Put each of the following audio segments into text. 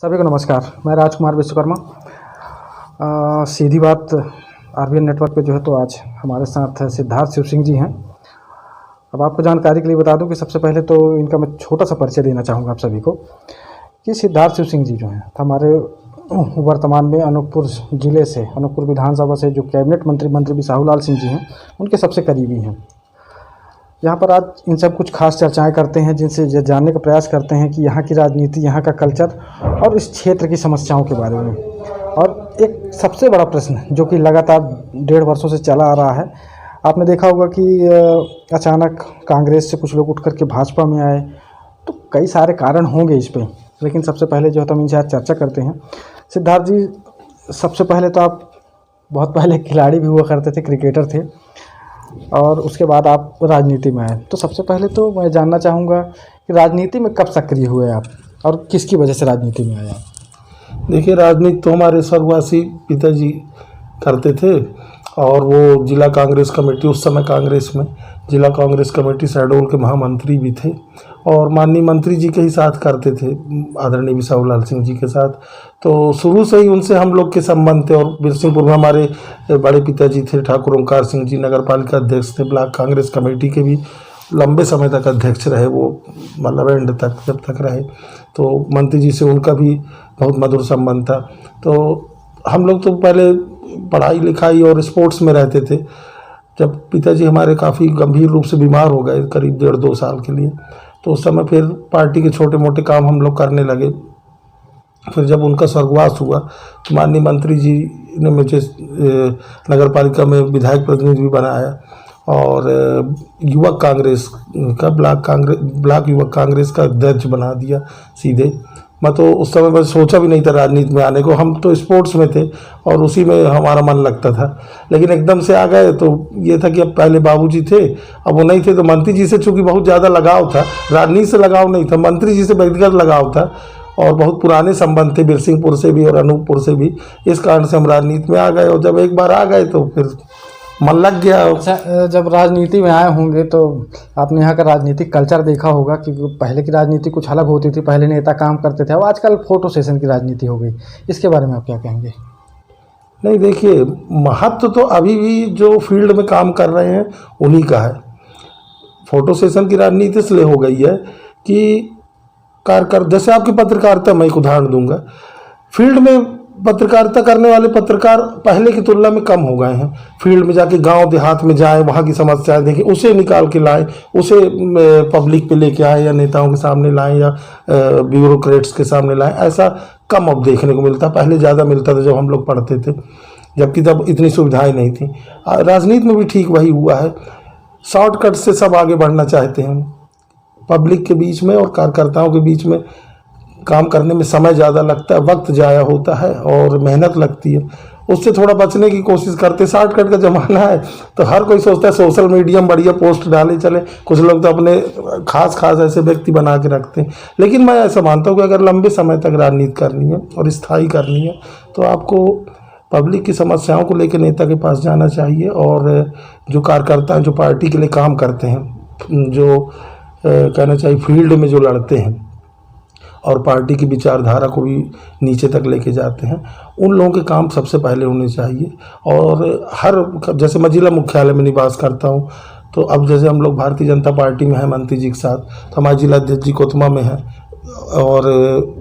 सभी को नमस्कार। मैं राजकुमार विश्वकर्मा। सीधी बात आरबीएन नेटवर्क पे जो है तो आज हमारे साथ सिद्धार्थ शिव सिंह जी हैं। अब आपको जानकारी के लिए बता दूं कि सबसे पहले तो इनका मैं छोटा सा परिचय देना चाहूँगा आप सभी को कि सिद्धार्थ शिव सिंह जी जो हैं हमारे वर्तमान में अनूपपुर ज़िले से, अनूपपुर विधानसभा से जो कैबिनेट मंत्री बिसाहू लाल सिंह जी हैं उनके सबसे करीबी हैं। यहाँ पर आज इनसे कुछ खास चर्चाएं करते हैं जिनसे ये जानने का प्रयास करते हैं कि यहाँ की राजनीति, यहाँ का कल्चर और इस क्षेत्र की समस्याओं के बारे में। और एक सबसे बड़ा प्रश्न जो कि लगातार 1.5 वर्षों से चला आ रहा है, आपने देखा होगा कि अचानक कांग्रेस से कुछ लोग उठ कर के भाजपा में आए, तो कई सारे कारण होंगे इस पर, लेकिन सबसे पहले जो है तो हम इनसे आज चर्चा करते हैं। सिद्धार्थ जी, सबसे पहले तो आप बहुत पहले खिलाड़ी भी हुआ करते थे, क्रिकेटर थे, और उसके बाद आप राजनीति में आए। तो सबसे पहले तो मैं जानना चाहूँगा कि राजनीति में कब सक्रिय हुए आप और किसकी वजह से राजनीति में आए आप? देखिए, राजनीति तो हमारे स्वर्गवासी पिताजी करते थे और वो जिला कांग्रेस कमेटी, उस समय कांग्रेस में जिला कांग्रेस कमेटी शहडोल के महामंत्री भी थे और माननीय मंत्री जी के ही साथ करते थे, आदरणीय बिसाहू लाल सिंह जी के साथ। तो शुरू से ही उनसे हम लोग के संबंध थे। और बिरसिंहपुर में हमारे बड़े पिताजी थे, ठाकुर ओंकार सिंह जी, नगर पालिका अध्यक्ष थे, ब्लॉक कांग्रेस कमेटी के भी लंबे समय तक अध्यक्ष रहे, वो मतलब एंड तक जब तक रहे। तो मंत्री जी से उनका भी बहुत मधुर संबंध था। तो हम लोग तो पहले पढ़ाई लिखाई और स्पोर्ट्स में रहते थे। जब पिताजी हमारे काफ़ी गंभीर रूप से बीमार हो गए करीब 1.5-2 साल के लिए, तो उस समय फिर पार्टी के छोटे मोटे काम हम लोग करने लगे। फिर जब उनका स्वर्गवास हुआ तो माननीय मंत्री जी ने मुझे नगर पालिका में विधायक प्रतिनिधि भी बनाया और युवक कांग्रेस का ब्लॉक युवक कांग्रेस का अध्यक्ष बना दिया सीधे। मैं तो उस समय बस सोचा भी नहीं था राजनीति में आने को, हम तो स्पोर्ट्स में थे और उसी में हमारा मन लगता था। लेकिन एकदम से आ गए तो ये था कि अब पहले बाबूजी थे, अब वो नहीं थे, तो मंत्री जी से चूँकि बहुत ज़्यादा लगाव था, राजनीति से लगाव नहीं था, मंत्री जी से व्यक्तिगत लगाव था और बहुत पुराने संबंध थे बिरसिंहपुर से भी और अनूपपुर से भी। इस कारण से हम राजनीति में आ गए और जब एक बार आ गए तो फिर मन लग गया। अच्छा, जब राजनीति में आए होंगे तो आपने यहाँ का राजनीतिक कल्चर देखा होगा कि पहले की राजनीति कुछ अलग होती थी, पहले नेता काम करते थे, अब आजकल फोटो सेशन की राजनीति हो गई। इसके बारे में आप क्या कहेंगे? नहीं, देखिए, महत्व तो अभी भी जो फील्ड में काम कर रहे हैं उन्हीं का है। फोटो सेशन की राजनीति इसलिए हो गई है कि जैसे आपकी पत्रकारिता, मैं एक उदाहरण दूंगा, फील्ड में पत्रकारिता करने वाले पत्रकार पहले की तुलना में कम हो गए हैं। फील्ड में जाके गांव देहात में जाएं, वहाँ की समस्याएं देखें, उसे निकाल के लाएं, उसे पब्लिक पे लेके आए या नेताओं के सामने लाएं या ब्यूरोक्रेट्स के सामने लाएं। ऐसा कम अब देखने को मिलता, पहले ज़्यादा मिलता था जब हम लोग पढ़ते थे, जबकि तब इतनी सुविधाएँ नहीं थी। राजनीति में भी ठीक वही हुआ है, शॉर्टकट से सब आगे बढ़ना चाहते हैं। पब्लिक के बीच में और कार्यकर्ताओं के बीच में काम करने में समय ज़्यादा लगता है, वक्त ज़ाया होता है और मेहनत लगती है, उससे थोड़ा बचने की कोशिश करते। शॉर्टकट का ज़माना है तो हर कोई सोचता है सोशल मीडिया में बढ़िया पोस्ट डाले चले, कुछ लोग तो अपने खास ऐसे व्यक्ति बना के रखते हैं। लेकिन मैं ऐसा मानता हूँ कि अगर लंबे समय तक राजनीति करनी है और स्थायी करनी है तो आपको पब्लिक की समस्याओं को लेकर नेता के पास जाना चाहिए। और जो कार्यकर्ता हैं, जो पार्टी के लिए काम करते हैं, जो कहना चाहिए फील्ड में जो लड़ते हैं और पार्टी की विचारधारा को भी नीचे तक लेके जाते हैं, उन लोगों के काम सबसे पहले होने चाहिए। और जैसे मैं जिला मुख्यालय में निवास करता हूँ, तो अब जैसे हम लोग भारतीय जनता पार्टी में हैं मंत्री जी के साथ, तो हमारे जिला अध्यक्ष जी कोतमा में हैं और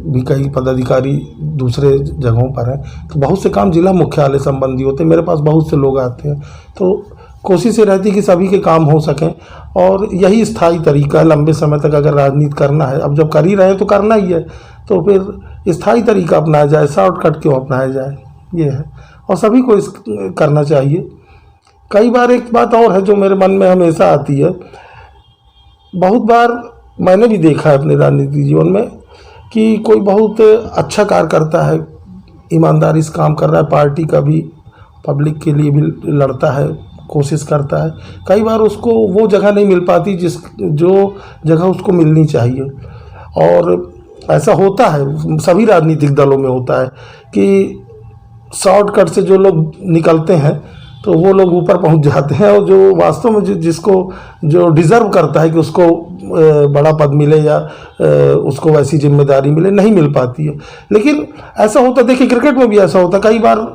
भी कई पदाधिकारी दूसरे जगहों पर हैं, तो बहुत से काम जिला मुख्यालय संबंधी होते हैं। मेरे पास बहुत से लोग आते हैं, तो कोशिश ये रहती है कि सभी के काम हो सकें और यही स्थायी तरीका है लंबे समय तक अगर राजनीति करना है। अब जब कर ही रहे हैं तो करना ही है, तो फिर स्थायी तरीका अपनाया जाए, शॉर्टकट क्यों अपनाया जाए, ये है। और सभी को करना चाहिए। कई बार एक बात और है जो मेरे मन में हमेशा आती है, बहुत बार मैंने भी देखा है अपने राजनीतिक जीवन में कि कोई बहुत अच्छा कार्य करता है, ईमानदारी से काम कर रहा है, पार्टी का भी, पब्लिक के लिए भी लड़ता है, कोशिश करता है। कई बार उसको वो जगह नहीं मिल पाती जो जगह उसको मिलनी चाहिए। और ऐसा होता है, सभी राजनीतिक दलों में होता है कि शॉर्टकट से जो लोग निकलते हैं तो वो लोग ऊपर पहुंच जाते हैं, और जो वास्तव में जिसको जो डिज़र्व करता है कि उसको बड़ा पद मिले या उसको वैसी जिम्मेदारी मिले, नहीं मिल पाती है। लेकिन ऐसा होता, देखिए क्रिकेट में भी ऐसा होता, कई बार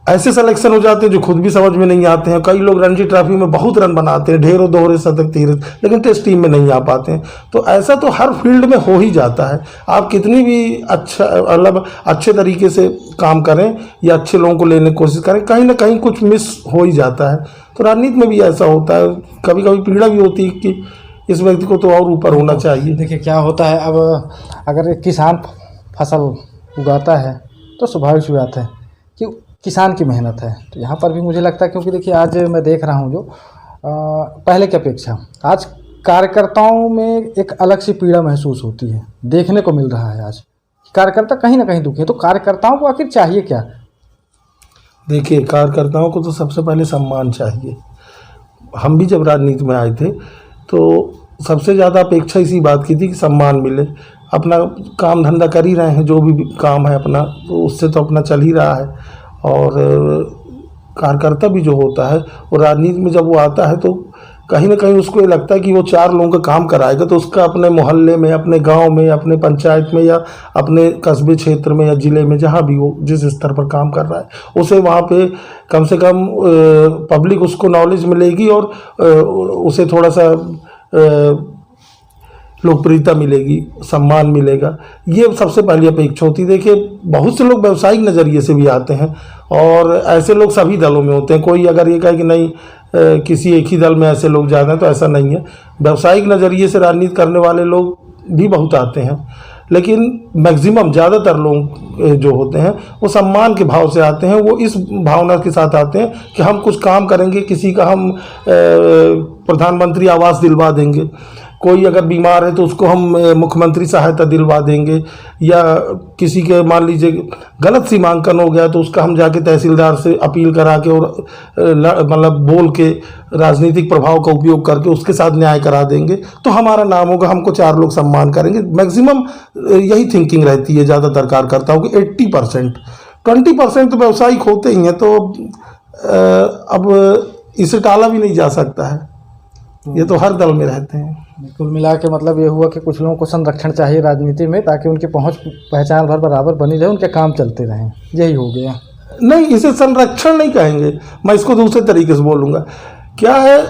ऐसे सिलेक्शन हो जाते हैं जो खुद भी समझ में नहीं आते हैं। कई लोग रणजी ट्रॉफी में बहुत रन बनाते हैं, ढेरों दोहरे शतक तीरे, लेकिन टेस्ट टीम में नहीं आ पाते हैं। तो ऐसा तो हर फील्ड में हो ही जाता है। आप कितनी भी अच्छा मतलब अच्छे तरीके से काम करें या अच्छे लोगों को लेने की कोशिश करें, कहीं ना कहीं कुछ मिस हो ही जाता है। तो राजनीति में भी ऐसा होता है, कभी कभी पीड़ा भी होती है कि इस व्यक्ति को तो और ऊपर होना चाहिए। देखिए क्या होता है, अब अगर एक किसान फसल उगाता है तो स्वाभाविक सी बात है कि किसान की मेहनत है। तो यहाँ पर भी मुझे लगता है, क्योंकि देखिए आज मैं देख रहा हूँ जो पहले की अपेक्षा आज कार्यकर्ताओं में एक अलग सी पीड़ा महसूस होती है, देखने को मिल रहा है। आज कार्यकर्ता कहीं ना कहीं दुखी है। तो कार्यकर्ताओं को आखिर चाहिए क्या? देखिए, कार्यकर्ताओं को तो सबसे पहले सम्मान चाहिए। हम भी जब राजनीति में आए थे तो सबसे ज़्यादा अपेक्षा इसी बात की थी कि सम्मान मिले। अपना काम धंधा कर ही रहे हैं, जो भी काम है अपना, तो उससे तो अपना चल ही रहा है। और कार्यकर्ता भी जो होता है वो राजनीति में जब वो आता है तो कहीं ना कहीं उसको ये लगता है कि वो 4 लोगों का काम कराएगा, तो उसका अपने मोहल्ले में, अपने गांव में, अपने पंचायत में या अपने कस्बे क्षेत्र में या ज़िले में, जहां भी वो जिस स्तर पर काम कर रहा है, उसे वहां पे कम से कम पब्लिक उसको नॉलेज मिलेगी और उसे थोड़ा सा लोकप्रियता मिलेगी, सम्मान मिलेगा। ये सबसे पहली अपेक्षा होती है। देखिए, बहुत से लोग व्यवसायिक नज़रिए से भी आते हैं और ऐसे लोग सभी दलों में होते हैं। कोई अगर ये कहे कि नहीं किसी एक ही दल में ऐसे लोग ज़्यादा हैं, तो ऐसा नहीं है। व्यावसायिक नज़रिए से राजनीति करने वाले लोग भी बहुत आते हैं, लेकिन मैक्सिमम ज़्यादातर लोग जो होते हैं वो सम्मान के भाव से आते हैं। वो इस भावना के साथ आते हैं कि हम कुछ काम करेंगे, किसी का हम प्रधानमंत्री आवास दिलवा देंगे, कोई अगर बीमार है तो उसको हम मुख्यमंत्री सहायता दिलवा देंगे, या किसी के मान लीजिए गलत सीमांकन हो गया तो उसका हम जाके तहसीलदार से अपील करा के और मतलब बोल के राजनीतिक प्रभाव का उपयोग करके उसके साथ न्याय करा देंगे, तो हमारा नाम होगा, हमको 4 लोग सम्मान करेंगे। मैक्सिमम यही थिंकिंग रहती है ज़्यादातर कार्यकर्ताओं की। 80%, 20% तो व्यावसायिक होते ही हैं। तो अब इसे टाला भी नहीं जा सकता है, ये तो हर दल में रहते हैं। कुल मिला के मतलब ये हुआ कि कुछ लोगों को संरक्षण चाहिए राजनीति में, ताकि उनकी पहुंच पहचान भर बराबर बनी रहे, उनके काम चलते रहें। यही हो गया। नहीं, इसे संरक्षण नहीं कहेंगे, मैं इसको दूसरे तरीके से बोलूँगा। क्या है,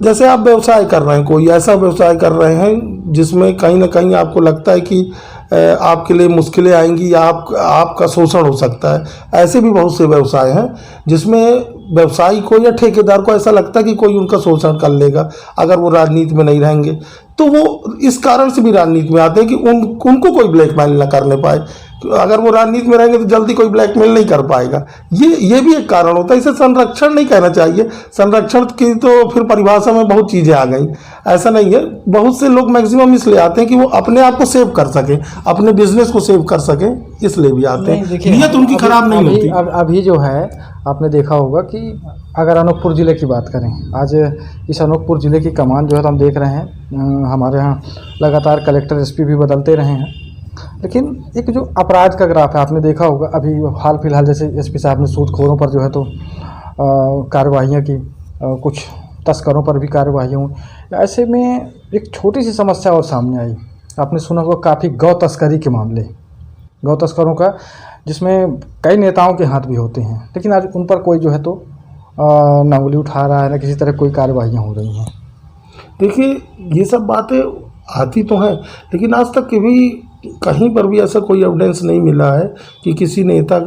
जैसे आप व्यवसाय कर रहे हैं, कोई ऐसा व्यवसाय कर रहे हैं जिसमें कहीं ना कहीं आपको लगता है कि आपके लिए मुश्किलें आएंगी या आपका शोषण हो सकता है। ऐसे भी बहुत से व्यवसाय हैं जिसमें व्यवसायी को या ठेकेदार को ऐसा लगता है कि कोई उनका शोषण कर लेगा अगर वो राजनीति में नहीं रहेंगे। तो वो इस कारण से भी राजनीति में आते हैं कि उनको कोई ब्लैकमेल ना करने पाए। अगर वो राजनीति में रहेंगे तो जल्दी कोई ब्लैकमेल नहीं कर पाएगा। ये भी एक कारण होता है। इसे संरक्षण नहीं कहना चाहिए। संरक्षण की तो फिर परिभाषा में बहुत चीज़ें आ गई। ऐसा नहीं है। बहुत से लोग मैक्सिमम इसलिए आते हैं कि वो अपने आप को सेव कर सकें, अपने बिजनेस को सेव कर सकें, इसलिए भी आते हैं। नीयत उनकी खराब नहीं होती। अभी जो है आपने देखा होगा कि अगर अनूपपुर ज़िले की बात करें, आज इस अनूपपुर ज़िले की कमान जो है तो हम देख रहे हैं, हमारे यहाँ लगातार कलेक्टर एसपी भी बदलते रहे हैं, लेकिन एक जो अपराध का ग्राफ है आपने देखा होगा। अभी हाल फिलहाल जैसे एसपी साहब ने सूदखोरों पर जो है तो कार्रवाइयाँ की, कुछ तस्करों पर भी कार्रवाइयाँ हुई। ऐसे में एक छोटी सी समस्या और सामने आई, आपने सुना होगा काफ़ी गौ तस्करी के मामले, गौ तस्करों का, जिसमें कई नेताओं के हाथ भी होते हैं, लेकिन आज उन पर कोई जो है तो ना उंगली उठा रहा है, ना किसी तरह कोई कार्रवाइयाँ हो रही हैं। देखिए, ये सब बातें आती तो हैं, लेकिन आज तक कभी कहीं पर भी ऐसा कोई एविडेंस नहीं मिला है कि किसी नेता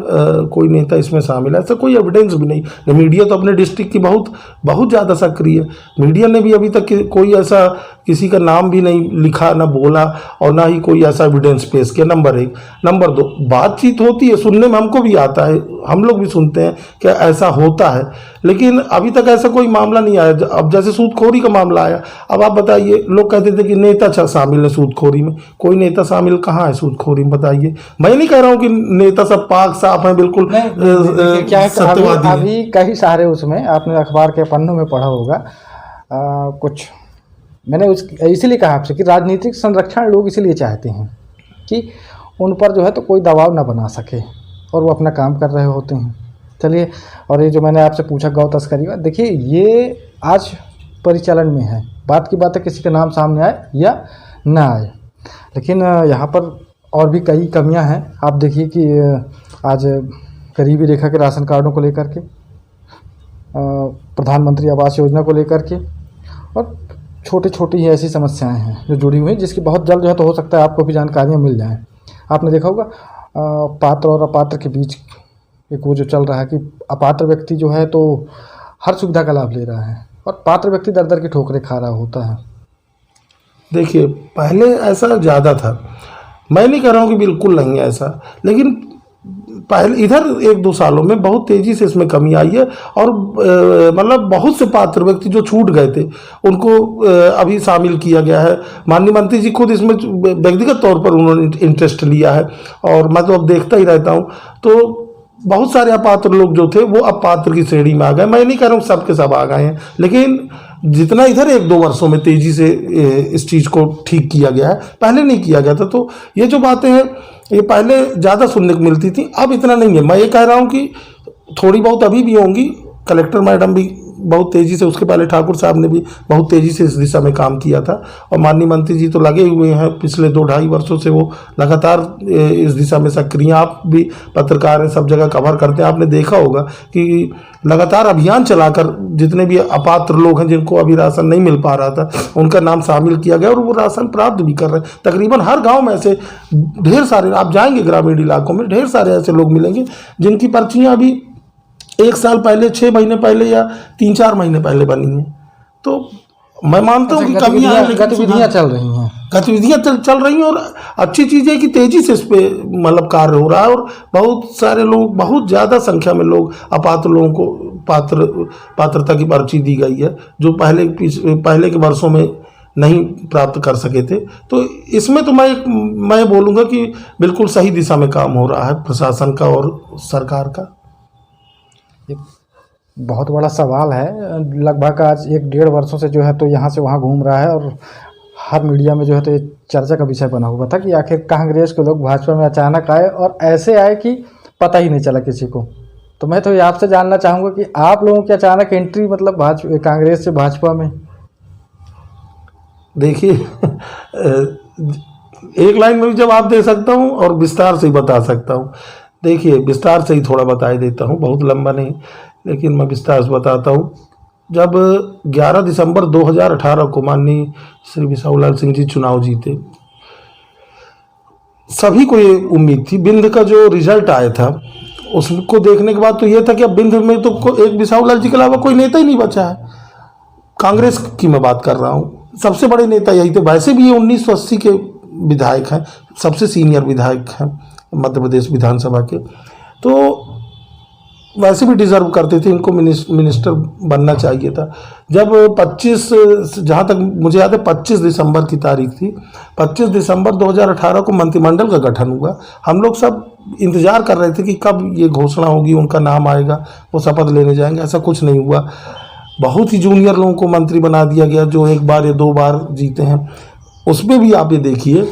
कोई नेता इसमें शामिल है। ऐसा कोई एविडेंस भी नहीं। मीडिया तो अपने डिस्ट्रिक्ट की बहुत ज़्यादा सक्रिय है। मीडिया ने भी अभी तक कोई ऐसा किसी का नाम भी नहीं लिखा, ना बोला, और ना ही कोई ऐसा एविडेंस पेश किया। नंबर 1। नंबर 2, बातचीत होती है, सुनने में हमको भी आता है, हम लोग भी सुनते हैं कि ऐसा होता है, लेकिन अभी तक ऐसा कोई मामला नहीं आया। अब जैसे सूदखोरी का मामला आया, अब आप बताइए, लोग कहते थे कि नेता शामिल है सूदखोरी में। कोई नेता शामिल कहाँ है सूदखोरी में, बताइए। मैं नहीं कह रहा हूँ कि नेता सब पाक साफ हैं, बिल्कुल सत्यवादी हैं। अभी कई सारे उसमें आपने अखबार के पन्नों में पढ़ा होगा, कुछ मैंने इसीलिए कहा आपसे कि राजनीतिक संरक्षण लोग इसीलिए चाहते हैं कि उन पर जो है तो कोई दबाव ना बना सके और वो अपना काम कर रहे होते हैं, चलिए, और ये जो मैंने आपसे पूछा गौ तस्करी का, देखिए ये आज परिचालन में है, बात की बात है किसी का नाम सामने आए या ना आए, लेकिन यहाँ पर और भी कई कमियां हैं। आप देखिए कि आज गरीबी रेखा के राशन कार्डों को लेकर के, प्रधानमंत्री आवास योजना को लेकर के, और छोटी छोटी ही ऐसी समस्याएं हैं जो जुड़ी हुई हैं, जिसकी बहुत जल्द जो है तो हो सकता है आपको भी जानकारियाँ मिल जाएं। आपने देखा होगा पात्र और अपात्र के बीच एक वो जो चल रहा है कि अपात्र व्यक्ति जो है तो हर सुविधा का लाभ ले रहा है और पात्र व्यक्ति दर दर की ठोकरें खा रहा होता है। देखिए पहले ऐसा ज़्यादा था, मैं नहीं कह रहा हूँ कि बिल्कुल नहीं है ऐसा, लेकिन पहले इधर 1-2 सालों में बहुत तेज़ी से इसमें कमी आई है और मतलब बहुत से पात्र व्यक्ति जो छूट गए थे उनको अभी शामिल किया गया है। माननीय मंत्री जी खुद इसमें व्यक्तिगत तौर पर उन्होंने इंटरेस्ट लिया है और मैं तो अब देखता ही रहता हूँ। तो बहुत सारे अपात्र लोग जो थे वो अब पात्र की श्रेणी में आ गए। मैं नहीं कह रहा हूँ सब के सब आ गए हैं, लेकिन जितना इधर 1-2 वर्षों में तेज़ी से इस चीज़ को ठीक किया गया है, पहले नहीं किया गया था। तो ये जो बातें हैं ये पहले ज़्यादा सुनने को मिलती थी, अब इतना नहीं है। मैं ये कह रहा हूँ कि थोड़ी बहुत अभी भी होंगी। कलेक्टर मैडम भी बहुत तेज़ी से, उसके पहले ठाकुर साहब ने भी बहुत तेज़ी से इस दिशा में काम किया था और माननीय मंत्री जी तो लगे हुए हैं पिछले 2-2.5 वर्षों से, वो लगातार इस दिशा में सक्रिय। आप भी पत्रकार हैं, सब जगह कवर करते हैं, आपने देखा होगा कि लगातार अभियान चलाकर जितने भी अपात्र लोग हैं जिनको अभी राशन नहीं मिल पा रहा था उनका नाम शामिल किया गया और वो राशन प्राप्त भी कर रहे हैं। तकरीबन हर गाँव में ऐसे ढेर सारे, आप जाएंगे ग्रामीण इलाकों में ढेर सारे ऐसे लोग मिलेंगे जिनकी पर्चियाँ अभी 1 साल पहले, 6 महीने पहले या 3-4 महीने पहले बनी है। तो मैं मानता हूँ कि कमियां हैं, लेकिन गतिविधियाँ चल रही हैं, गतिविधियां चल रही हैं और अच्छी चीज़ है कि तेज़ी से इस पे मतलब कार्य हो रहा है और बहुत सारे लोग, बहुत ज़्यादा संख्या में लोग, अपात्र लोगों को पात्रता की पर्ची दी गई है जो पहले के वर्षों में नहीं प्राप्त कर सके थे। तो इसमें तो मैं बोलूँगा कि बिल्कुल सही दिशा में काम हो रहा है प्रशासन का और सरकार का। एक बहुत बड़ा सवाल है, लगभग आज 1-1.5 वर्षों से जो है तो यहाँ से वहाँ घूम रहा है और हर मीडिया में जो है तो ये चर्चा का विषय बना हुआ था कि आखिर कांग्रेस के लोग भाजपा में अचानक आए और ऐसे आए कि पता ही नहीं चला किसी को। तो मैं तो ये आपसे जानना चाहूँगा कि आप लोगों की अचानक एंट्री मतलब कांग्रेस से भाजपा में। देखिए एक लाइन में भी जवाब दे सकता हूँ और विस्तार से ही बता सकता हूँ। देखिए विस्तार से ही थोड़ा बता देता हूँ, बहुत लंबा नहीं, लेकिन मैं विस्तार से बताता हूँ। जब 11 दिसंबर 2018 को माननीय श्री बिसाहूलाल सिंह जी चुनाव जीते, सभी को ये उम्मीद थी, बिंद का जो रिजल्ट आया था उसको देखने के बाद तो ये था कि अब बिंद में तो एक बिसाहूलाल जी के अलावा कोई नेता ही नहीं बचा है। कांग्रेस की मैं बात कर रहा हूँ, सबसे बड़े नेता यही थे। वैसे भी ये 1980 के विधायक हैं, सबसे सीनियर विधायक हैं मध्य प्रदेश विधानसभा के, तो वैसे भी डिजर्व करते थे, इनको मिनिस्टर बनना चाहिए था। जब 25, जहाँ तक मुझे याद है 25 दिसंबर की तारीख थी, 25 दिसंबर 2018 को मंत्रिमंडल का गठन हुआ। हम लोग सब इंतजार कर रहे थे कि कब ये घोषणा होगी, उनका नाम आएगा, वो शपथ लेने जाएंगे। ऐसा कुछ नहीं हुआ। बहुत ही जूनियर लोगों को मंत्री बना दिया गया जो 1 बार या 2 बार जीते हैं। उसमें भी आप ये देखिए,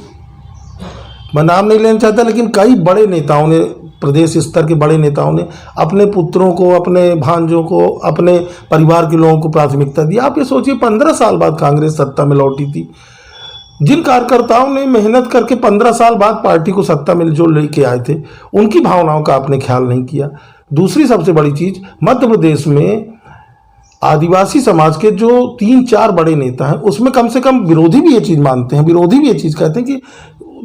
मैं नाम नहीं लेना चाहता, लेकिन कई बड़े नेताओं ने, प्रदेश स्तर के बड़े नेताओं ने अपने पुत्रों को, अपने भांजों को, अपने परिवार के लोगों को प्राथमिकता दी। आप ये सोचिए 15 साल बाद कांग्रेस सत्ता में लौटी थी। जिन कार्यकर्ताओं ने मेहनत करके 15 साल बाद पार्टी को सत्ता में जो लेके आए थे, उनकी भावनाओं का आपने ख्याल नहीं किया। दूसरी सबसे बड़ी चीज, मध्य प्रदेश में आदिवासी समाज के जो 3-4 बड़े नेता हैं, उसमें कम से कम विरोधी भी ये चीज़ मानते हैं, विरोधी भी ये चीज़ कहते हैं कि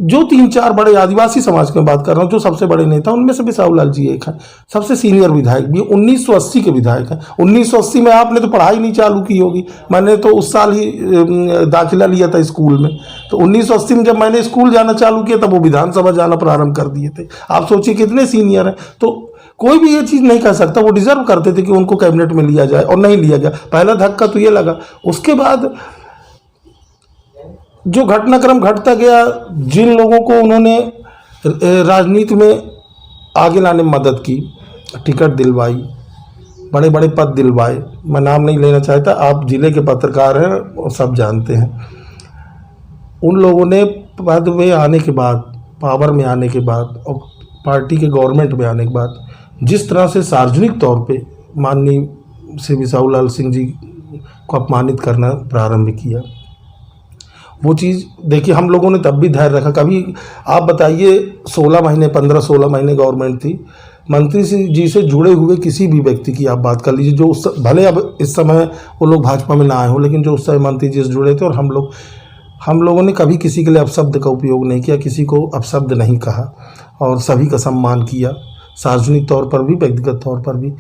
जो 3-4 बड़े आदिवासी समाज की बात कर रहा हूँ, जो सबसे बड़े नेता, उनमें से बिसाहूलाल जी एक हैं, सबसे सीनियर विधायक भी, 1980 के विधायक हैं। 1980 में आपने तो पढ़ाई नहीं चालू की होगी, मैंने तो उस साल ही दाखिला लिया था स्कूल में। तो 1980 में जब मैंने स्कूल जाना चालू किया तब वो विधानसभा जाना प्रारंभ कर दिए थे। आप सोचिए कितने सीनियर हैं। तो कोई भी ये चीज़ नहीं कर सकता, वो डिजर्व करते थे कि उनको कैबिनेट में लिया जाए, और नहीं लिया गया। पहला धक्का तो ये लगा। उसके बाद जो घटनाक्रम घटता गया, जिन लोगों को उन्होंने राजनीति में आगे लाने में मदद की, टिकट दिलवाई, बड़े बड़े पद दिलवाए, मैं नाम नहीं लेना चाहता, आप जिले के पत्रकार हैं और सब जानते हैं। उन लोगों ने पद में आने के बाद, पावर में आने के बाद और पार्टी के गवर्नमेंट में आने के बाद जिस तरह से सार्वजनिक तौर पे माननीय श्री बिसाहूलाल सिंह जी को अपमानित करना प्रारंभ किया, वो चीज़ देखिए हम लोगों ने तब भी धैर्य रखा। कभी आप बताइए 16 महीने 15-16 महीने गवर्नमेंट थी, मंत्री जी से जुड़े हुए किसी भी व्यक्ति की आप बात कर लीजिए, जो उस भले अब इस समय वो लोग भाजपा में ना आए हों, लेकिन जो उस समय मंत्री जी से जुड़े थे, और हम लोगों ने कभी किसी के लिए अपशब्द का उपयोग नहीं किया, किसी को अपशब्द नहीं कहा और सभी का सम्मान किया, सार्वजनिक तौर पर भी व्यक्तिगत तौर पर भी।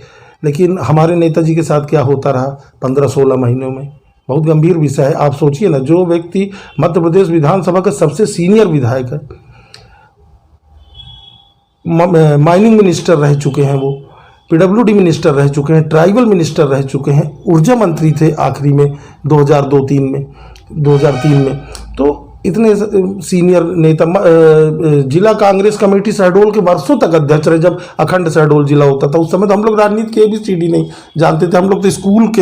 लेकिन हमारे नेताजी के साथ क्या होता रहा 15-16 महीनों में, बहुत गंभीर विषय है। आप सोचिए ना, जो व्यक्ति मध्य प्रदेश विधानसभा का सबसे सीनियर विधायक है, माइनिंग मिनिस्टर रह चुके हैं, वो पीडब्ल्यूडी मिनिस्टर रह चुके हैं, ट्राइबल मिनिस्टर रह चुके हैं, ऊर्जा मंत्री थे आखिरी में 2003 में। तो इतने सीनियर नेता, जिला कांग्रेस कमेटी शहडोल के वर्षों तक अध्यक्ष रहे, जब अखंड शहडोल जिला होता था। उस समय तो हम लोग राजनीति के ABCD नहीं जानते थे, हम लोग तो स्कूल के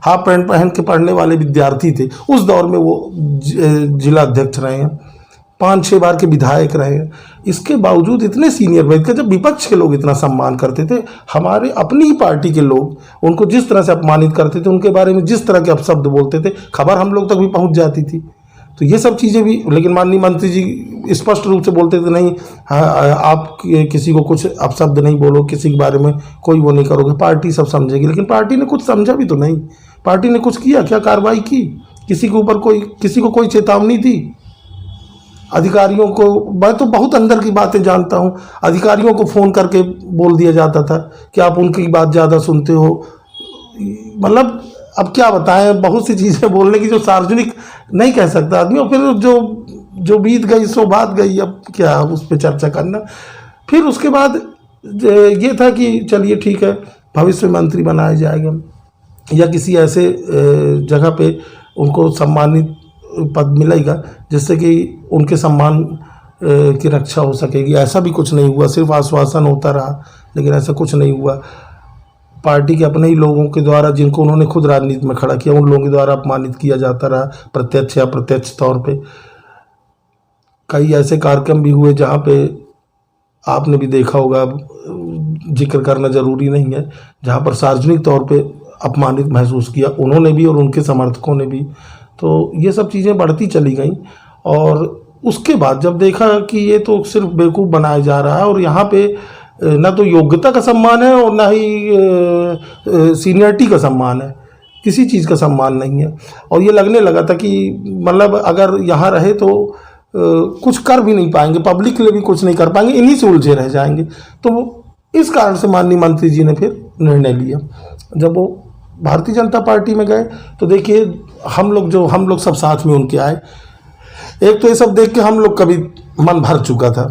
हाफ पैंट पहन के पढ़ने वाले विद्यार्थी थे। उस दौर में वो जिला अध्यक्ष रहे हैं, 5-6 बार के विधायक रहे हैं। इसके बावजूद इतने सीनियर व्यक्ति, जब विपक्ष के लोग इतना सम्मान करते थे, हमारे अपनी ही पार्टी के लोग उनको जिस तरह से अपमानित करते थे, उनके बारे में जिस तरह के अपशब्द बोलते थे, खबर हम लोग तक भी पहुंच जाती थी। तो ये सब चीज़ें भी, लेकिन माननीय मंत्री जी स्पष्ट रूप से बोलते थे, नहीं आप किसी को कुछ अपशब्द नहीं बोलो, किसी के बारे में कोई वो नहीं करोगे, पार्टी सब समझेगी। लेकिन पार्टी ने कुछ समझा भी तो नहीं, पार्टी ने कुछ किया क्या, कार्रवाई की, किसी के ऊपर किसी को कोई चेतावनी दी? अधिकारियों को, मैं तो बहुत अंदर की बातें जानता हूँ, अधिकारियों को फ़ोन करके बोल दिया जाता था कि आप उनकी बात ज़्यादा सुनते हो। मतलब अब क्या बताएं, बहुत सी चीज़ें बोलने की जो सार्वजनिक नहीं कह सकता आदमी, और फिर जो बीत गई सो बात गई, अब क्या उस पर चर्चा करना। फिर उसके बाद ये था कि चलिए ठीक है, भविष्य में मंत्री बनाया जाएगा या किसी ऐसे जगह पे उनको सम्मानित पद मिलेगा जिससे कि उनके सम्मान की रक्षा हो सकेगी। ऐसा भी कुछ नहीं हुआ, सिर्फ आश्वासन होता रहा, लेकिन ऐसा कुछ नहीं हुआ। पार्टी के अपने ही लोगों के द्वारा, जिनको उन्होंने खुद राजनीति में खड़ा किया, उन लोगों के द्वारा अपमानित किया जाता रहा, प्रत्यक्ष या अप्रत्यक्ष तौर पे। कई ऐसे कार्यक्रम भी हुए जहाँ पे आपने भी देखा होगा, जिक्र करना जरूरी नहीं है, जहाँ पर सार्वजनिक तौर पे अपमानित महसूस किया उन्होंने भी और उनके समर्थकों ने भी। तो ये सब चीज़ें बढ़ती चली गई, और उसके बाद जब देखा कि ये तो सिर्फ बेवकूफ़ बनाया जा रहा है, और यहाँ पे ना तो योग्यता का सम्मान है और ना ही सीनियरिटी का सम्मान है, किसी चीज़ का सम्मान नहीं है। और ये लगने लगा था कि मतलब अगर यहाँ रहे तो कुछ कर भी नहीं पाएंगे, पब्लिक के लिए भी कुछ नहीं कर पाएंगे, इन्हीं से उलझे रह जाएंगे। तो इस कारण से माननीय मंत्री जी ने फिर निर्णय लिया। जब वो भारतीय जनता पार्टी में गए तो देखिए हम लोग सब साथ में उनके आए। एक तो ये सब देख के हम लोग कभी मन भर चुका था,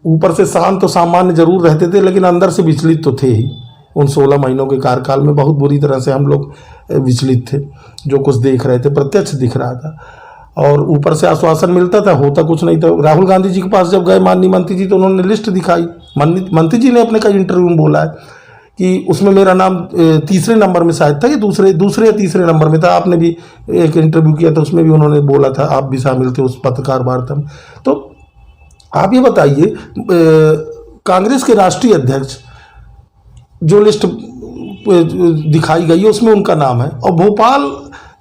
ऊपर से शांत तो सामान्य जरूर रहते थे, लेकिन अंदर से विचलित तो थे ही। उन 16 महीनों के कार्यकाल में बहुत बुरी तरह से हम लोग विचलित थे। जो कुछ देख रहे थे प्रत्यक्ष दिख रहा था, और ऊपर से आश्वासन मिलता था, होता कुछ नहीं था। राहुल गांधी जी के पास जब गए माननीय मंत्री जी, तो उन्होंने लिस्ट दिखाई। मंत्री जी ने अपने कई इंटरव्यू में बोला है कि उसमें मेरा नाम तीसरे नंबर में शायद था, कि दूसरे या तीसरे नंबर में था। आपने भी एक इंटरव्यू किया था, उसमें भी उन्होंने बोला था, आप भी शामिल थे उस पत्रकार वार्ता में। तो आप ये बताइए, कांग्रेस के राष्ट्रीय अध्यक्ष जो लिस्ट दिखाई गई है उसमें उनका नाम है, और भोपाल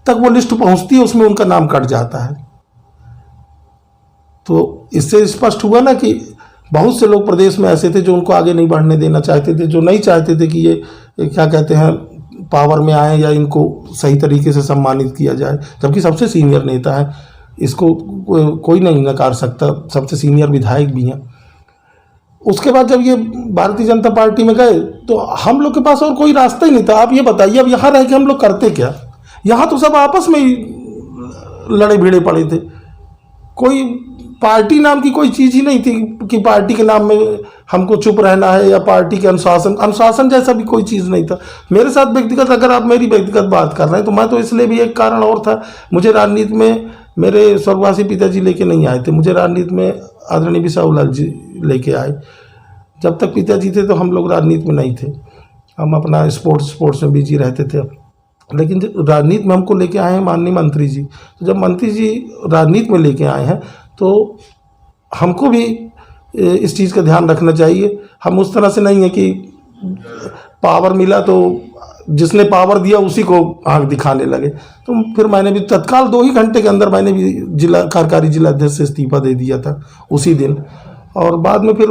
तक वो लिस्ट पहुंचती है उसमें उनका नाम कट जाता है। तो इससे स्पष्ट हुआ ना कि बहुत से लोग प्रदेश में ऐसे थे जो उनको आगे नहीं बढ़ने देना चाहते थे, जो नहीं चाहते थे कि ये क्या कहते हैं पावर में आए या इनको सही तरीके से सम्मानित किया जाए, जबकि सबसे सीनियर नेता है, इसको कोई नहीं नकार सकता, सबसे सीनियर विधायक भी हैं। उसके बाद जब ये भारतीय जनता पार्टी में गए तो हम लोग के पास और कोई रास्ता ही नहीं था। आप ये बताइए, अब यहाँ रह के हम लोग करते क्या? यहाँ तो सब आपस में ही लड़े भिड़े पड़े थे, कोई पार्टी नाम की कोई चीज़ ही नहीं थी कि पार्टी के नाम में हमको चुप रहना है, या पार्टी के अनुशासन जैसा भी कोई चीज़ नहीं था। मेरे साथ व्यक्तिगत, अगर आप मेरी व्यक्तिगत बात कर रहे हैं, तो मैं तो इसलिए भी एक कारण और था, मुझे राजनीति में मेरे स्वर्गवासी पिताजी लेके नहीं आए थे, मुझे राजनीति में आदरणीय बिसाहूलाल जी लेके आए। जब तक पिताजी थे तो हम लोग राजनीति में नहीं थे, हम अपना स्पोर्ट्स में बिजी रहते थे। लेकिन राजनीति में हमको लेके आए हैं माननीय मंत्री जी। तो जब मंत्री जी राजनीति में लेके आए हैं तो हमको भी इस चीज़ का ध्यान रखना चाहिए। हम उस तरह से नहीं है कि पावर मिला तो जिसने पावर दिया उसी को आंख दिखाने लगे। तो फिर मैंने भी तत्काल 2 ही घंटे के अंदर मैंने भी कार्यकारी जिला अध्यक्ष से इस्तीफा दे दिया था उसी दिन। और बाद में फिर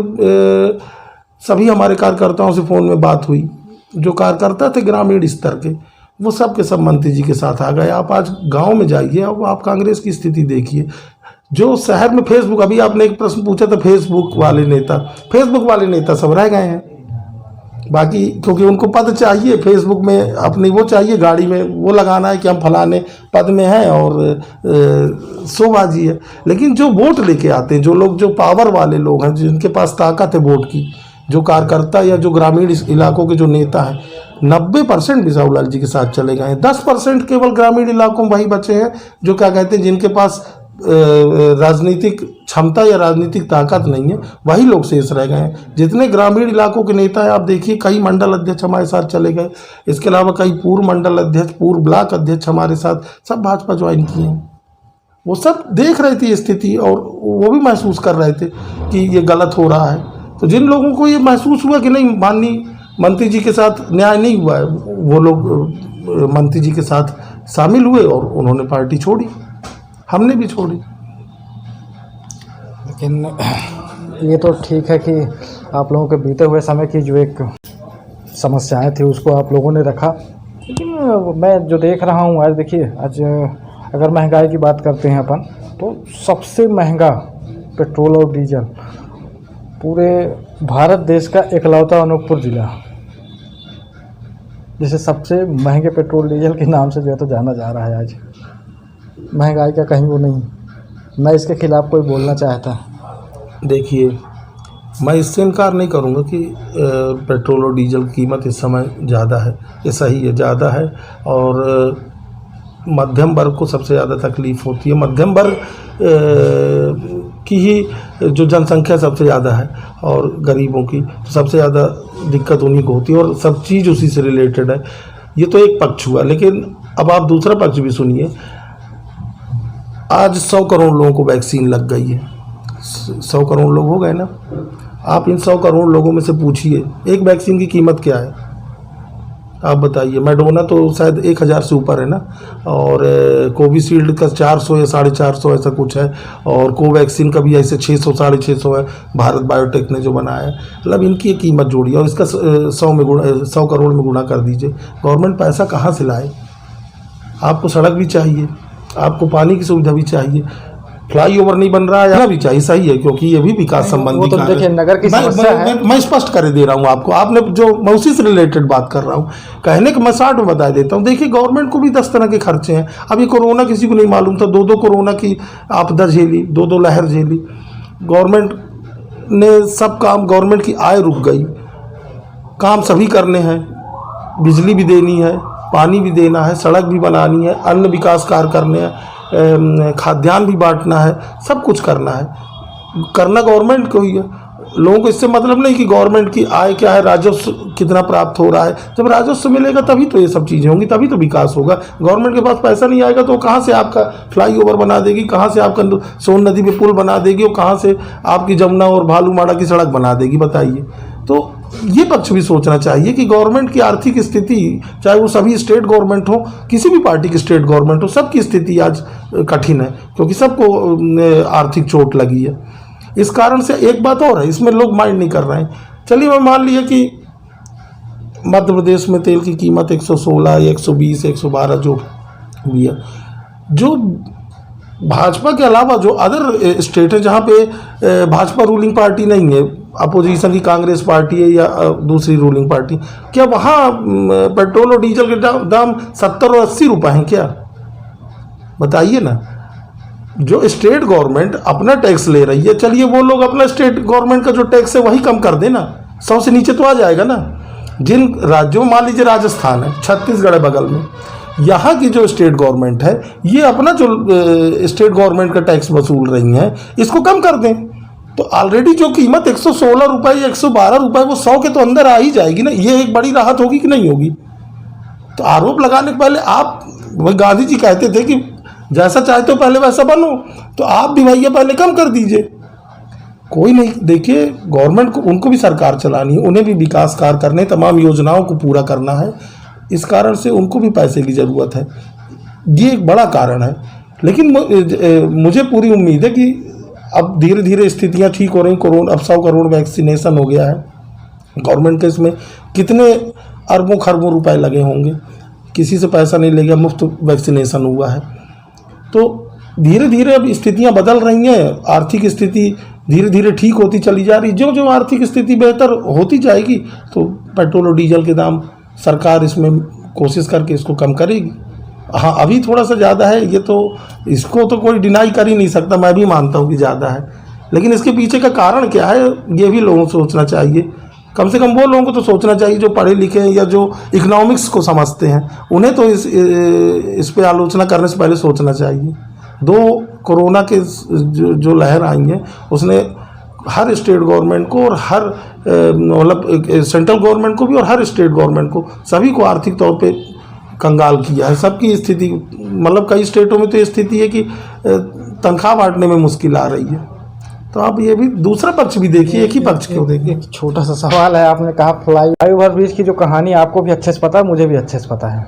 सभी हमारे कार्यकर्ताओं से फ़ोन में बात हुई, जो कार्यकर्ता थे ग्रामीण स्तर के, वो सब के सब मंत्री जी के साथ आ गए। आप आज गांव में जाइए, अब आप कांग्रेस की स्थिति देखिए। जो शहर में फेसबुक, अभी आपने एक प्रश्न पूछा था, फेसबुक वाले नेता सब रह गए हैं। बाकी क्योंकि उनको पद चाहिए, फेसबुक में अपनी वो चाहिए, गाड़ी में वो लगाना है कि हम फलाने पद में हैं और शोबाजी है। लेकिन जो वोट लेके आते हैं, जो लोग, जो पावर वाले लोग हैं, जिनके पास ताकत है वोट की, जो कार्यकर्ता या जो ग्रामीण इलाकों के जो नेता हैं, 90% बिसाहूलाल जी के साथ चले गए हैं। 10% केवल ग्रामीण इलाकों में वही बचे हैं जो क्या कहते हैं, जिनके पास राजनीतिक क्षमता या राजनीतिक ताकत नहीं है, वही लोग शेष रह गए हैं। जितने ग्रामीण इलाकों के नेता हैं, आप देखिए कई मंडल अध्यक्ष हमारे साथ चले गए, इसके अलावा कई पूर्व मंडल अध्यक्ष, पूर्व ब्लॉक अध्यक्ष हमारे साथ सब भाजपा ज्वाइन किए हैं। वो सब देख रहे थे स्थिति और वो भी महसूस कर रहे थे कि ये गलत हो रहा है। तो जिन लोगों को ये महसूस हुआ कि नहीं, माननीय मंत्री जी के साथ न्याय नहीं हुआ है, वो लोग मंत्री जी के साथ शामिल हुए और उन्होंने पार्टी छोड़ी, हमने भी छोड़ी। लेकिन ये तो ठीक है कि आप लोगों के बीते हुए समय की जो एक समस्याएं थी उसको आप लोगों ने रखा। लेकिन मैं जो देख रहा हूँ आज, देखिए आज अगर महंगाई की बात करते हैं अपन, तो सबसे महंगा पेट्रोल और डीजल पूरे भारत देश का इकलौता अनूपपुर ज़िला, जिसे सबसे महंगे पेट्रोल डीजल के नाम से जो है तो जाना जा रहा है। आज महंगाई का कहीं वो नहीं, मैं इसके खिलाफ कोई बोलना चाहता। देखिए, मैं इससे इनकार नहीं करूंगा कि पेट्रोल और डीजल की कीमत इस समय ज़्यादा है, ये सही है, ज़्यादा है। और मध्यम वर्ग को सबसे ज़्यादा तकलीफ़ होती है। मध्यम वर्ग की ही जो जनसंख्या सबसे ज़्यादा है और गरीबों की तो सबसे ज़्यादा दिक्कत उन्हीं को होती है और सब चीज़ उसी से रिलेटेड है। ये तो एक पक्ष हुआ, लेकिन अब आप दूसरा पक्ष भी सुनिए। आज 100 करोड़ लोगों को वैक्सीन लग गई है, 100 करोड़ लोग हो गए ना। आप इन 100 करोड़ लोगों में से पूछिए एक वैक्सीन की कीमत क्या है, आप बताइए। मैडोना तो शायद 1000 से ऊपर है ना, और कोविशील्ड का 400 या 450 ऐसा कुछ है, और कोवैक्सीन का भी ऐसे 600 650 है, भारत बायोटेक ने जो बनाया है। मतलब इनकी एक कीमत जोड़िए और इसका 100 करोड़ में गुणा कर दीजिए। गवर्नमेंट पैसा कहाँ से लाए? आपको सड़क भी चाहिए, आपको पानी की सुविधा भी चाहिए, फ्लाईओवर नहीं बन रहा है, यहाँ भी चाहिए, सही है, क्योंकि ये भी विकास संबंधी तो देखिए नगर की समस्या है। मैं स्पष्ट कर दे रहा हूँ आपको, आपने जो मैं उसी से रिलेटेड बात कर रहा हूँ, कहने के मैं 60 में बता देता हूँ। देखिए गवर्नमेंट को भी 10 तरह के खर्चे हैं। अभी कोरोना किसी को नहीं मालूम था, 2 कोरोना की आपदा झेली, 2 लहर झेली। गवर्नमेंट ने सब काम, गवर्नमेंट की आय रुक गई, काम सभी करने हैं, बिजली भी देनी है, पानी भी देना है, सड़क भी बनानी है, अन्य विकास कार्य करने हैं, खाद्यान्न भी बांटना है, सब कुछ करना है। करना गवर्नमेंट को ही है। लोगों को इससे मतलब नहीं कि गवर्नमेंट की आय क्या है, राजस्व कितना प्राप्त हो रहा है। जब राजस्व मिलेगा तभी तो ये सब चीज़ें होंगी, तभी तो विकास होगा। गवर्नमेंट के पास पैसा नहीं आएगा तो कहाँ से आपका फ्लाईओवर बना देगी, कहाँ से आपका सोन नदी पे पुल बना देगी, और कहाँ से आपकी जमुना और भालूमाड़ा की सड़क बना देगी, बताइए। तो ये पक्ष भी सोचना चाहिए कि गवर्नमेंट की आर्थिक स्थिति, चाहे वो सभी स्टेट गवर्नमेंट हो, किसी भी पार्टी की स्टेट गवर्नमेंट हो, सबकी स्थिति आज कठिन है, क्योंकि सबको आर्थिक चोट लगी है। इस कारण से एक बात और है, इसमें लोग माइंड नहीं कर रहे हैं। चलिए मैं मान लिया कि मध्य प्रदेश में तेल की कीमत 116 या 120 112 जो भी है, जो भाजपा के अलावा जो अदर स्टेट है जहाँ पे भाजपा रूलिंग पार्टी नहीं है, अपोजिशन की कांग्रेस पार्टी है या दूसरी रूलिंग पार्टी, क्या वहाँ पेट्रोल और डीजल के दाम 70 और 80 रुपए हैं क्या? बताइए ना। जो स्टेट गवर्नमेंट अपना टैक्स ले रही है, चलिए वो लोग अपना स्टेट गवर्नमेंट का जो टैक्स है वही कम कर देना, 100 से नीचे तो आ जाएगा ना। जिन राज्यों, मान लीजिए राजस्थान है, छत्तीसगढ़ है बगल में, यहाँ की जो स्टेट गवर्नमेंट है ये अपना जो स्टेट गवर्नमेंट का टैक्स वसूल रही हैं इसको कम कर दें, तो ऑलरेडी जो कीमत 116 रुपये या 112 रुपये वो 100 के तो अंदर आ ही जाएगी ना। ये एक बड़ी राहत होगी कि नहीं होगी? तो आरोप लगाने के पहले आप, वह गांधी जी कहते थे कि जैसा चाहते हो पहले वैसा बनो, तो आप भी भैया पहले कम कर दीजिए। कोई नहीं। देखिए, गवर्नमेंट को, उनको भी सरकार चलानी है, उन्हें भी विकास कार्य करने, तमाम योजनाओं को पूरा करना है। इस कारण से उनको भी पैसे की ज़रूरत है, ये एक बड़ा कारण है। लेकिन मुझे पूरी उम्मीद है कि अब धीरे धीरे स्थितियां ठीक हो रही। अब 100 करोड़ वैक्सीनेशन हो गया है। गवर्नमेंट के इसमें कितने अरबों खरबों रुपए लगे होंगे, किसी से पैसा नहीं ले गया, मुफ्त वैक्सीनेशन हुआ है। तो धीरे धीरे अब स्थितियां बदल रही हैं, आर्थिक स्थिति धीरे धीरे ठीक होती चली जा रही। जो जो आर्थिक स्थिति बेहतर होती जाएगी तो पेट्रोल और डीजल के दाम सरकार इसमें कोशिश करके इसको कम करेगी। हाँ, अभी थोड़ा सा ज़्यादा है, ये तो इसको तो कोई डिनाई कर ही नहीं सकता, मैं भी मानता हूँ कि ज़्यादा है। लेकिन इसके पीछे का कारण क्या है, ये भी लोगों को सोचना चाहिए। कम से कम वो लोगों को तो सोचना चाहिए जो पढ़े लिखे हैं या जो इकोनॉमिक्स को समझते हैं, उन्हें तो इस पे आलोचना करने से पहले सोचना चाहिए। 2 कोरोना के जो लहर आई है, उसने हर स्टेट गवर्नमेंट को और हर मतलब सेंट्रल गवर्नमेंट को भी और हर स्टेट गवर्नमेंट को, सभी को आर्थिक तौर पे कंगाल किया है। सबकी स्थिति, मतलब कई स्टेटों में तो ये स्थिति है कि तनख्वाह बांटने में मुश्किल आ रही है। तो आप ये भी दूसरा पक्ष भी देखिए, एक ही पक्ष क्यों देखिए। एक छोटा सा सवाल है, आपने कहा फ्लाई ओवर ब्रिज की जो कहानी आपको भी अच्छे से पता है, मुझे भी अच्छे से पता है।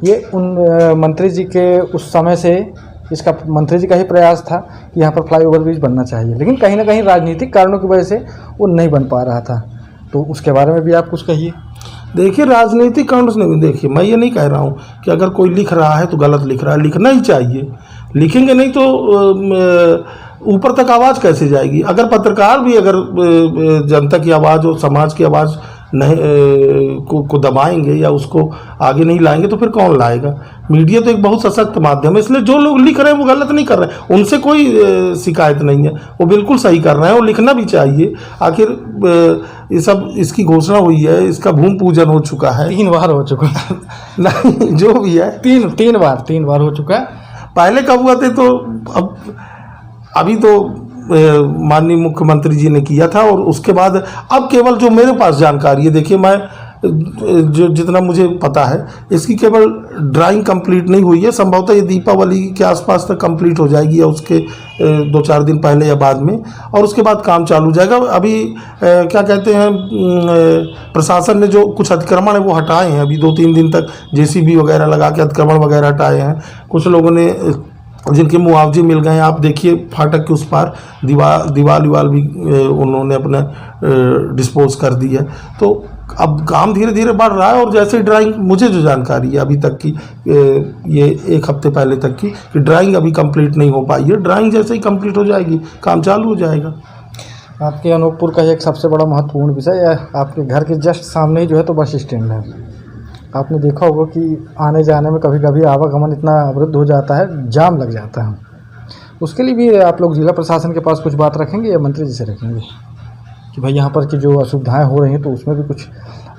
ये उन मंत्री जी के उस समय से, इसका मंत्री जी का ही प्रयास था कि यहाँ पर फ्लाई ओवर ब्रिज बनना चाहिए, लेकिन कहीं ना कहीं राजनीतिक कारणों की वजह से वो नहीं बन पा रहा था। तो उसके बारे में भी आप कुछ कहिए। देखिए, राजनीतिक कारणों से नहीं, देखिए मैं ये नहीं कह रहा हूँ कि अगर कोई लिख रहा है तो गलत लिख रहा है, लिखना ही चाहिए। लिखेंगे नहीं तो ऊपर तक आवाज़ कैसे जाएगी। अगर पत्रकार भी अगर जनता की आवाज़ और समाज की आवाज़ नहीं को दबाएंगे या उसको आगे नहीं लाएंगे तो फिर कौन लाएगा। मीडिया तो एक बहुत सशक्त माध्यम है, इसलिए जो लोग लिख रहे हैं वो गलत नहीं कर रहे हैं, उनसे कोई शिकायत नहीं है, वो बिल्कुल सही कर रहे हैं और लिखना भी चाहिए। आखिर ये सब, इसकी घोषणा हुई है, इसका भूमि पूजन हो चुका है, 3 बार हो चुका है। नहीं, जो भी है, तीन बार हो चुका है। पहले कब हुआ थे तो अभी तो माननीय मुख्यमंत्री जी ने किया था, और उसके बाद अब केवल जो मेरे पास जानकारी है, देखिए मैं जो जितना मुझे पता है, इसकी केवल ड्राइंग कंप्लीट नहीं हुई है। संभवतः ये दीपावली के आसपास तक कंप्लीट हो जाएगी या उसके 2-4 दिन पहले या बाद में, और उसके बाद काम चालू हो जाएगा। अभी क्या कहते हैं, प्रशासन ने जो कुछ अतिक्रमण है वो हटाए हैं, अभी 2-3 दिन तक जेसीबी वगैरह लगा के अतिक्रमण वगैरह हटाए हैं। कुछ लोगों ने जिनके मुआवजे मिल गए हैं, आप देखिए फाटक के उस पार दीवार भी उन्होंने अपने डिस्पोज कर दी है। तो अब काम धीरे धीरे बढ़ रहा है, और जैसे ड्राइंग, मुझे जो जानकारी है अभी तक की, ये 1 हफ्ते पहले तक की, कि ड्राइंग अभी कंप्लीट नहीं हो पाई है। ड्राइंग जैसे ही कंप्लीट हो जाएगी काम चालू हो जाएगा। आपके अनूपपुर का एक सबसे बड़ा महत्वपूर्ण विषय है, आपके घर के जस्ट सामने ही जो है तो बस स्टैंड है। आपने देखा होगा कि आने जाने में कभी कभी आवागमन इतना अवरुद्ध हो जाता है, जाम लग जाता है। उसके लिए भी आप लोग जिला प्रशासन के पास कुछ बात रखेंगे या मंत्री जी से रखेंगे कि भाई यहाँ पर की जो असुविधाएं हो रही हैं तो उसमें भी कुछ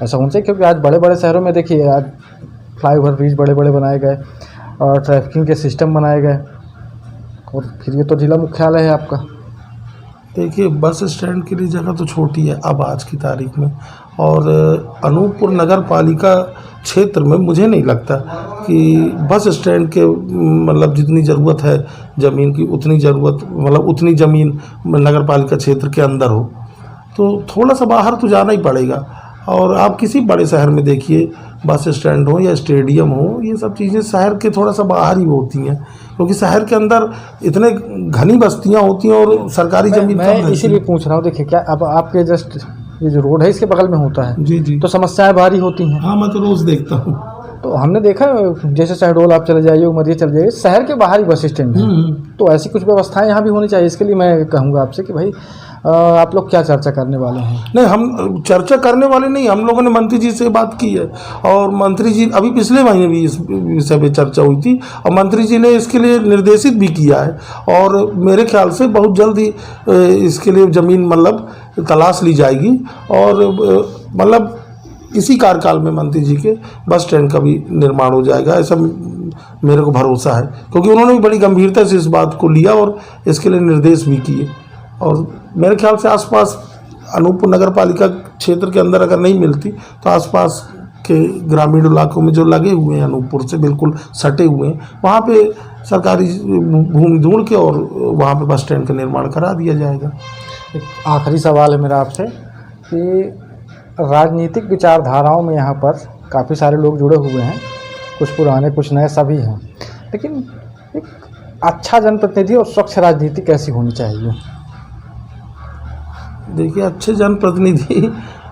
ऐसा होना चाहिए? क्योंकि आज बड़े बड़े शहरों में देखिए, आज फ्लाईओवर ब्रिज बड़े बड़े बनाए गए और ट्रैफिकिंग के सिस्टम बनाए गए, और फिर ये तो जिला मुख्यालय है आपका। देखिए, बस स्टैंड के लिए जगह तो छोटी है अब आज की तारीख में, और अनूपपुर नगर पालिका क्षेत्र में मुझे नहीं लगता कि बस स्टैंड के मतलब जितनी ज़रूरत है ज़मीन की, उतनी ज़रूरत, मतलब उतनी ज़मीन नगर पालिका क्षेत्र के अंदर हो। तो थोड़ा सा बाहर तो जाना ही पड़ेगा। और आप किसी बड़े शहर में देखिए, बस स्टैंड हो या स्टेडियम हो, ये सब चीज़ें शहर के थोड़ा सा बाहर ही होती हैं, क्योंकि शहर के अंदर इतने घनी बस्तियां होती हैं और सरकारी ज़मीन मैं इसीलिए पूछ रहा हूँ। देखिए, क्या अब आपके जस्ट ये जो रोड है इसके बगल में होता है, जी जी, तो समस्याएं भारी होती हैं। हाँ, मैं तो रोज़ देखता हूँ। तो हमने देखा, जैसे शहडोल आप चले जाइए, उमरिया चले जाइए, शहर के बाहर ही बस स्टैंड है। तो ऐसी कुछ व्यवस्थाएं यहाँ भी होनी चाहिए। इसके लिए मैं कहूँगा आपसे कि भाई आप लोग क्या चर्चा करने वाले हैं? नहीं, हम चर्चा करने वाले नहीं, हम लोगों ने मंत्री जी से बात की है, और मंत्री जी, अभी पिछले महीने भी इस विषय पे चर्चा हुई थी, और मंत्री जी ने इसके लिए निर्देशित भी किया है, और मेरे ख्याल से बहुत जल्द ही इसके लिए ज़मीन मतलब तलाश ली जाएगी, और मतलब इसी कार्यकाल में मंत्री जी के बस स्टैंड का भी निर्माण हो जाएगा, ऐसा मेरे को भरोसा है, क्योंकि उन्होंने भी बड़ी गंभीरता से इस बात को लिया और इसके लिए निर्देश भी किए। और मेरे ख्याल से आसपास अनूपपुर नगर पालिका क्षेत्र के अंदर अगर नहीं मिलती तो आसपास के ग्रामीण इलाकों में जो लगे हुए हैं, अनूपपुर से बिल्कुल सटे हुए हैं, वहाँ पे सरकारी भूमि ढूंढ के और वहाँ पे बस स्टैंड का निर्माण करा दिया जाएगा। एक आखिरी सवाल है मेरा आपसे कि राजनीतिक विचारधाराओं में यहाँ पर काफ़ी सारे लोग जुड़े हुए हैं, कुछ पुराने कुछ नए सभी हैं, लेकिन एक अच्छा जनप्रतिनिधि और स्वच्छ राजनीति कैसी होनी चाहिए? देखिए, अच्छे जनप्रतिनिधि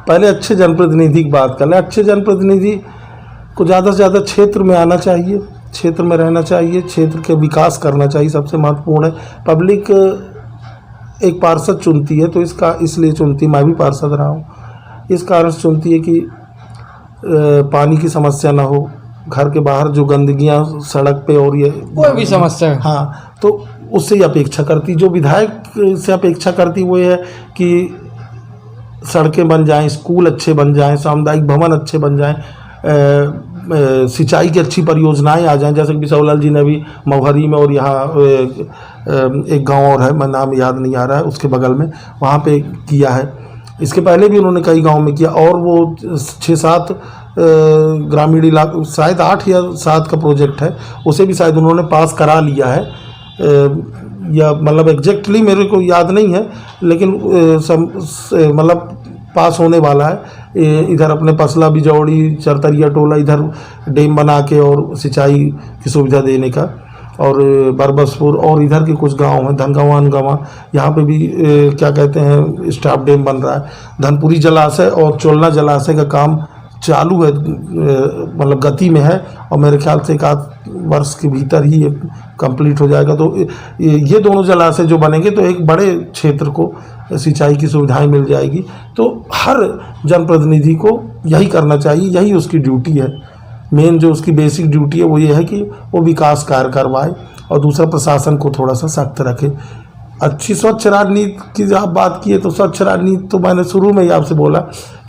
पहले अच्छे जनप्रतिनिधि की बात कर लें। अच्छे जनप्रतिनिधि को ज़्यादा से ज़्यादा क्षेत्र में आना चाहिए, क्षेत्र में रहना चाहिए, क्षेत्र के विकास करना चाहिए, सबसे महत्वपूर्ण है। पब्लिक एक पार्षद चुनती है तो इसलिए चुनती, मैं भी पार्षद रहा हूँ, इस कारण से चुनती है कि पानी की समस्या ना हो, घर के बाहर जो गंदगियाँ सड़क पे और ये कोई भी समस्या है। हाँ, तो उससे ही अपेक्षा करती, जो विधायक से अपेक्षा करती वो ये है कि सड़कें बन जाएं, स्कूल अच्छे बन जाएं, सामुदायिक भवन अच्छे बन जाएं, सिंचाई की अच्छी परियोजनाएं आ जाएं, जैसे कि बिसौलाल जी ने भी मवहरी में और यहाँ एक गांव और है, मैं नाम याद नहीं आ रहा है, उसके बगल में वहाँ पे किया है। इसके पहले भी उन्होंने कई गांव में किया, और वो 6-7 ग्रामीण इलाके, शायद 8 या 7 का प्रोजेक्ट है, उसे भी शायद उन्होंने पास करा लिया है, या मतलब एग्जैक्टली मेरे को याद नहीं है, लेकिन मतलब पास होने वाला है। इधर अपने पसला बिजौड़ी चरतरिया टोला इधर डैम बना के और सिंचाई की सुविधा देने का, और बरबसपुर और इधर के कुछ गांव हैं, धनगांवा अनगांवा, यहाँ पे भी क्या कहते हैं स्टाफ डैम बन रहा है। धनपुरी जलाशय और चोलना जलाशय का काम चालू है, मतलब गति में है, और मेरे ख्याल से 1 वर्ष के भीतर ही ये कंप्लीट हो जाएगा। तो ये दोनों जलाशय जो बनेंगे तो एक बड़े क्षेत्र को सिंचाई की सुविधाएं मिल जाएगी। तो हर जनप्रतिनिधि को यही करना चाहिए, यही उसकी ड्यूटी है। मेन जो उसकी बेसिक ड्यूटी है वो ये है कि वो विकास कार्य करवाए, और दूसरा प्रशासन को थोड़ा सा सख्त रखे। अच्छी स्वच्छ राजनीति की आप बात की है, तो स्वच्छ राजनीति तो मैंने शुरू में ही आपसे बोला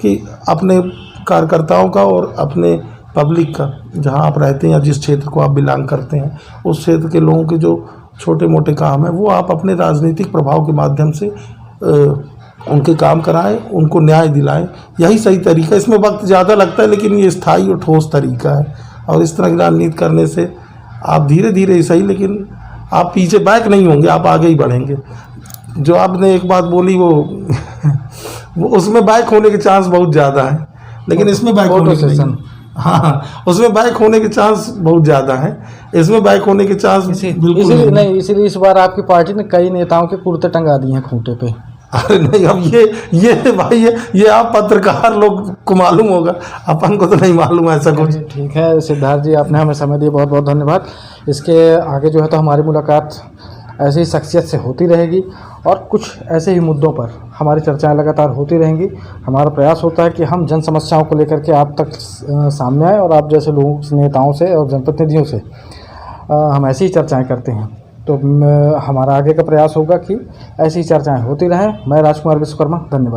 कि अपने कार्यकर्ताओं का और अपने पब्लिक का, जहां आप रहते हैं या जिस क्षेत्र को आप बिलोंग करते हैं, उस क्षेत्र के लोगों के जो छोटे मोटे काम हैं वो आप अपने राजनीतिक प्रभाव के माध्यम से उनके काम कराएं, उनको न्याय दिलाएं। यही सही तरीका। इसमें वक्त ज़्यादा लगता है, लेकिन ये स्थायी और ठोस तरीका है, और इस तरह की राजनीति करने से आप धीरे धीरे ही सही, लेकिन आप पीछे बैक नहीं होंगे, आप आगे ही बढ़ेंगे। जो आपने एक बात बोली वो उसमें बैक होने के चांस बहुत ज़्यादा है, लेकिन इसमें बैक होने के नहीं। हाँ, उसमें बैक होने के चांस बहुत ज़्यादा है, इसमें बैक होने के चांस बिल्कुल नहीं। इसीलिए इस बार आपकी पार्टी ने कई नेताओं के कुर्ते टंगा दिए हैं खूंटे पे। अरे नहीं, अब ये भाई ये आप पत्रकार लोग को मालूम होगा, अपन को तो नहीं मालूम ऐसा कुछ। ठीक है सिद्धार्थ जी, आपने हमें समय दिया, बहुत बहुत धन्यवाद। इसके आगे जो है तो हमारी मुलाकात ऐसी ही शख्सियत से होती रहेगी, और कुछ ऐसे ही मुद्दों पर हमारी चर्चाएं लगातार होती रहेंगी। हमारा प्रयास होता है कि हम जन समस्याओं को लेकर के आप तक सामने आए, और आप जैसे लोगों, नेताओं से और जनप्रतिनिधियों से हम ऐसी ही चर्चाएं करते हैं। तो हमारा आगे का प्रयास होगा कि ऐसी चर्चाएं होती रहें। मैं राजकुमार विश्वकर्मा, धन्यवाद।